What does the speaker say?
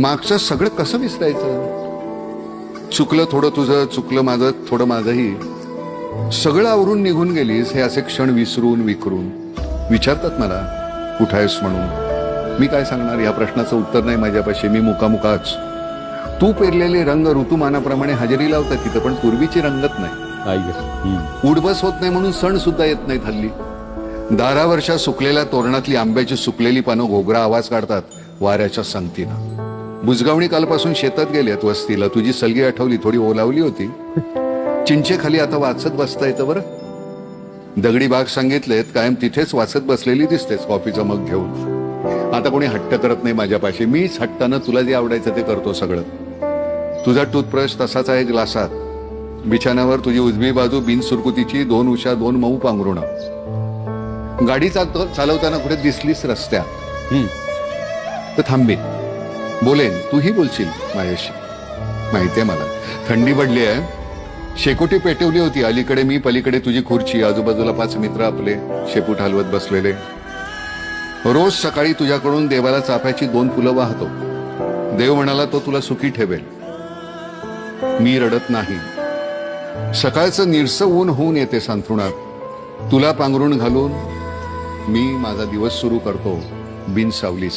मागचं सगळं कसं विसरायचं? चुकलं थोडं तुझं, चुकलं माझं, थोडं माझंही. सगळं आवरून निघून गेलीस हे असे क्षण विसरून विखरून. विचारतात मला कुठं आहेस म्हणून. मी काय सांगणार? या प्रश्नाचं उत्तर नाही माझ्यापाशी. मी मुकामुकाच. तू पेरलेले रंग ऋतुमानाप्रमाणे हजेरी लावतात तिथं, पण पूर्वीची रंगत नाही. उडबस होत नाही म्हणून सण सुद्धा येत नाहीत हल्ली. दारावरच्या सुकलेल्या तोरणातली आंब्याची सुकलेली पानं घोगरा आवाज काढतात वाऱ्याच्या संगतीनं. बुजगावणी कालपासून शेतात गेल्यात वस्तीला. तुझी सलगी आठवली, थोडी ओलावली होती. चिंचेखाली आता वाचत बसता येतं बरं. दगडी बाग सांगितलेत, कायम तिथेच वाचत बसलेली दिसतेस कॉफीचा मग घेऊन. आता कोणी हट्ट करत नाही माझ्यापाशी. मीच हट्टानं तुला जे आवडायचं ते करतो सगळं. तुझा टूथब्रश तसाच आहे ग्लासात. बिछाण्यावर तुझी उजवी बाजू बिनसुरकुतीची, 2 उषा 2 मऊ पांघरुणं. गाडी चालवताना कुठे दिसलीस रस्त्यात तर थांबेन, बोलेन, तूही बोलशील माझ्याशी. माहितीये मला. थंडी पडली आहे. शेकोटी पेटवली होती अलीकडे मी, पलीकडे तुझी खुर्ची, आजूबाजूला 5 मित्र आपले शेपूट हलवत बसलेले. रोज सकाळी तुझ्याकडून देवाला चाफ्याची 2 फुलं वाहतो. देव म्हणाला तो तुला सुखी ठेवेल. मी रडत नाही. सकाळचं निरसं ऊन होऊन येते संथरुणात. तुला पांघरून घालून मी माझा दिवस सुरू करतो बिन सावलीस.